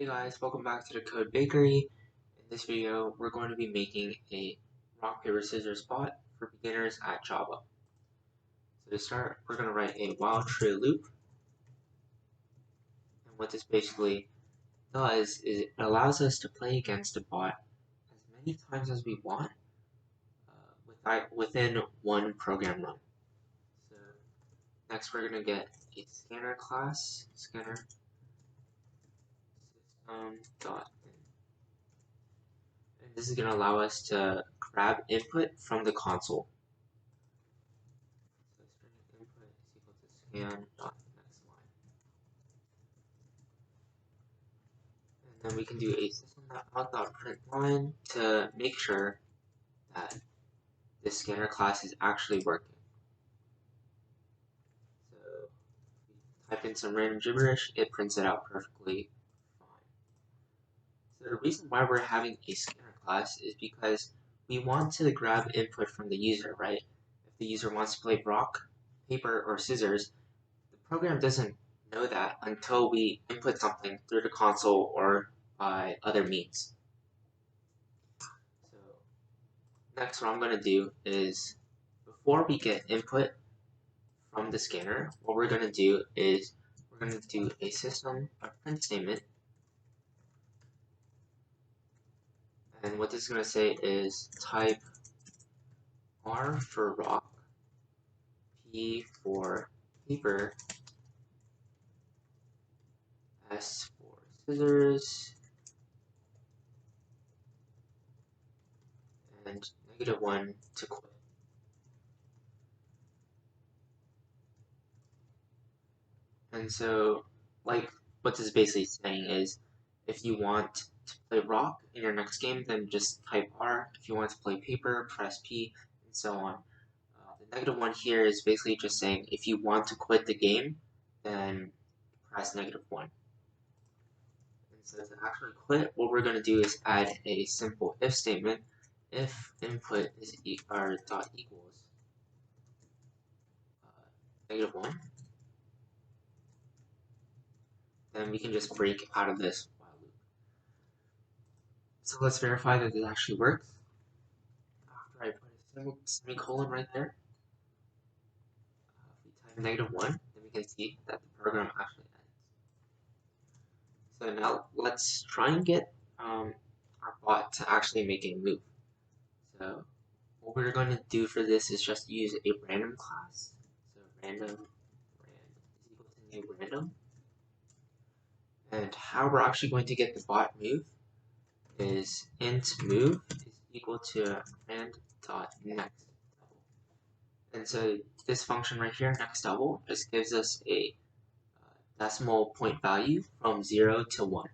Hey guys, welcome back to the Code Bakery. In this video, we're going to be making a rock, paper, scissors bot for beginners at Java. So to start, we're going to write a while true loop. And what this basically does is it allows us to play against a bot as many times as we want within one program run. So next, we're going to get a scanner class, scanner system.in. And this is going to allow us to grab input from the console. So string input is equal to scan dot next line. And then we can do a system.out.println to make sure that this scanner class is actually working. So if we type in some random gibberish, it prints it out perfectly fine. So the reason why we're having a scanner class is because we want to grab input from the user, right? If the user wants to play rock, paper, or scissors, the program doesn't know that until we input something through the console or by other means. So next what I'm going to do is, before we get input from the scanner, what we're going to do is we're going to do a print statement. And what this is going to say is type R for rock, P for paper, S for scissors, and -1 to quit. And so, like, what this is basically saying is, if you want to play rock in your next game, then just type R. If you want to play paper, press P, and so on. The -1 here is basically just saying, if you want to quit the game, then press -1. And so to actually quit, what we're going to do is add a simple if statement. If input is dot equals -1, then we can just break out of this while loop. So let's verify that it actually works. After I put a semicolon right there, if we type -1, then we can see that the program actually ends. So now let's try and get our bot to actually make a move. So what we're going to do for this is just use a random class. So rand is equal to new random. And how we're actually going to get the bot move is int move is equal to rand.next double. And so this function right here, next double, just gives us a decimal point value from 0 to 1.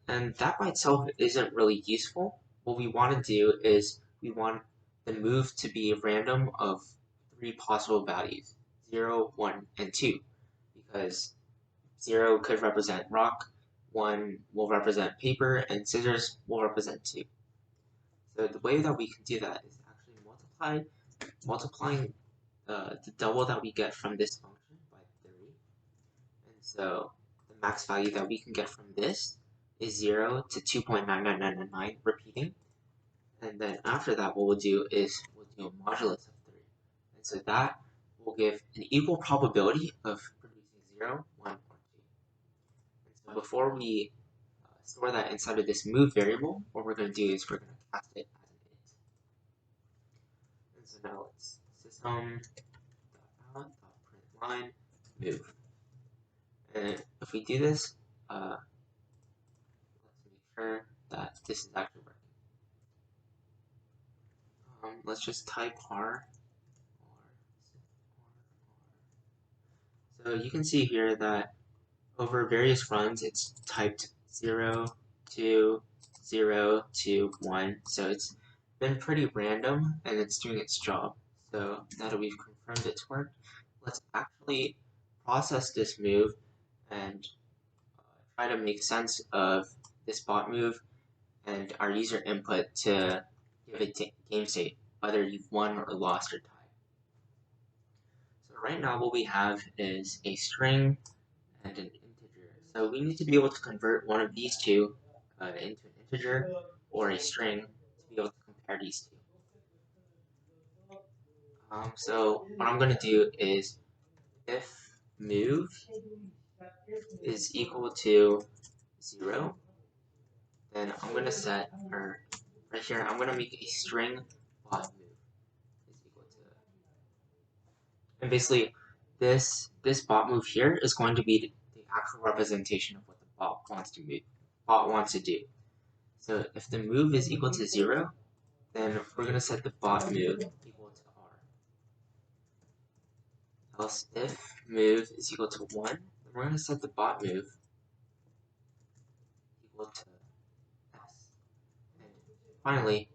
And that by itself isn't really useful. What we want to do is we want the move to be random of 3 possible values, 0, 1, and 2, because 0 could represent rock, 1 will represent paper, and scissors will represent 2. So the way that we can do that is actually multiplying the double that we get from this function by 3. And so the max value that we can get from this is 0 to 2.99999 repeating. And then after that, what we'll do is we'll do a modulus of 3. And so that will give an equal probability of producing 0, 1, or 2. And so before we store that inside of this move variable, what we're going to do is we're going to cast it as an int. And so now let's system.out.println move. And if we do this, let's make sure that this is actually working. Let's just type R. So you can see here that over various runs, it's typed 0, 2, 0, 2, 1. So it's been pretty random and it's doing its job. So now that we've confirmed it's worked, let's actually process this move and try to make sense of this bot move and our user input to give it game state, whether you've won or lost or tied. So right now what we have is a string and an integer So we need to be able to convert one of these two into an integer or a string to be able to compare these two. So what I'm going to do is if move is equal to 0, then I'm going to set, or right here, I'm going to make a string bot move is equal to, and basically this bot move here is going to be the actual representation of what the bot wants to do. So if the move is equal to 0, then we're going to set the bot move equal to r. Else if move is equal to 1, then we're going to set the bot move equal to s. And finally,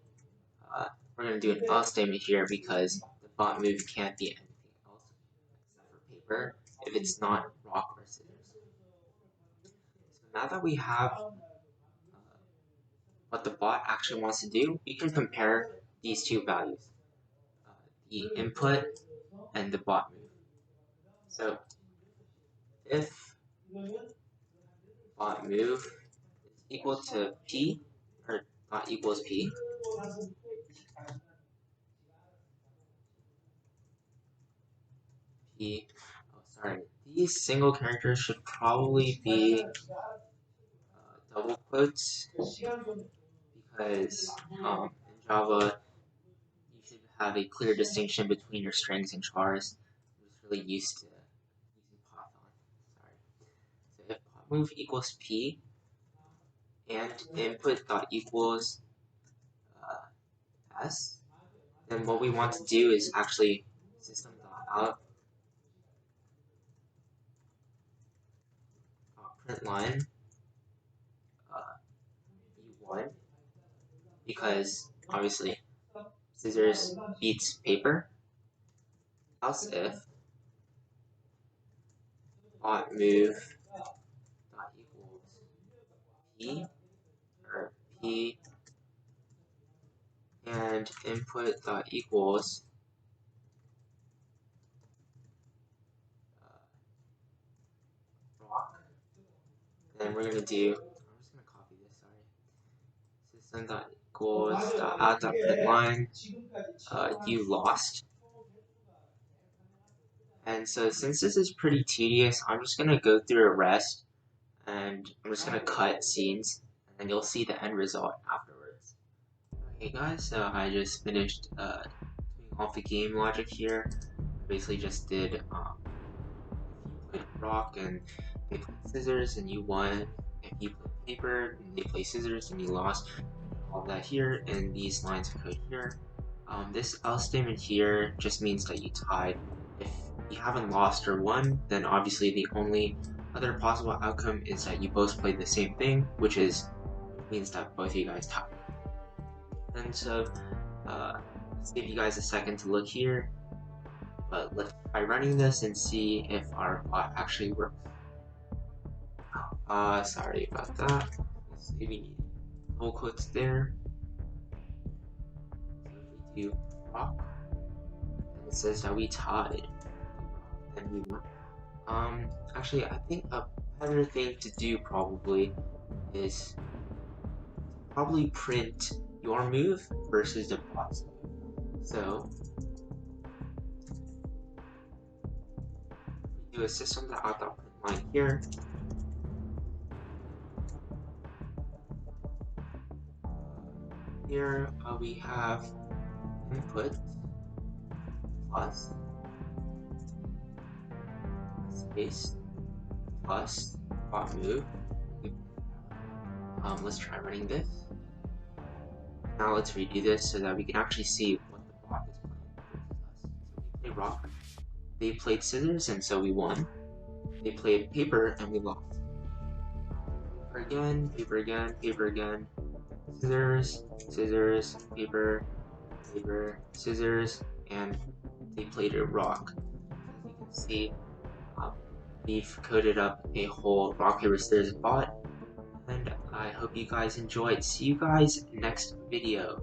we're going to do an else statement here because the bot move can't be anything else except for paper if it's not rock or scissors. So now that we have what the bot actually wants to do, we can compare these two values, the input and the bot move. So if bot move is equal to p, or dot equals p, these single characters should probably be double quotes because in Java you should have a clear distinction between your strings and chars. I'm just really used to using Python. So if bot move equals p and input dot equals s, then what we want to do is actually system dot out print line u1, because obviously scissors beats paper. Else if bot move dot equals p, or p and input dot equals rock, then we're gonna do, I'm just gonna copy this, sorry. System dot equals dot out dot print line you lost. And so since this is pretty tedious, I'm just gonna go through a rest and I'm just gonna cut scenes and then you'll see the end result afterwards. Okay guys, so I just finished doing all the game logic here. I basically just did if you played rock and they played scissors and you won, if you played paper and they played scissors and you lost, all that here and these lines of code here. This else statement here just means that you tied. If you haven't lost or won, then obviously the only other possible outcome is that you both played the same thing, which means that both of you guys tied. And so, let's give you guys a second to look here, but let's try running this and see if our bot actually works. Sorry about that. Let's see, we need double quotes there. So if we do rock, and it says that we tied, then we won. Actually, I think a better thing to do probably is probably print your move versus the bot's move. So we do a system.out.print line here. Here we have input plus space plus bot move. Let's try running this. Now let's redo this so that we can actually see what the bot is playing versus us. So we play rock, they played scissors, and so we won. They played paper, and we lost. Paper again, paper again, paper again. Scissors, scissors, paper, paper, scissors, and they played a rock. As you can see, we've coded up a whole rock, paper, scissors bot, and I hope you guys enjoyed. See you guys next video.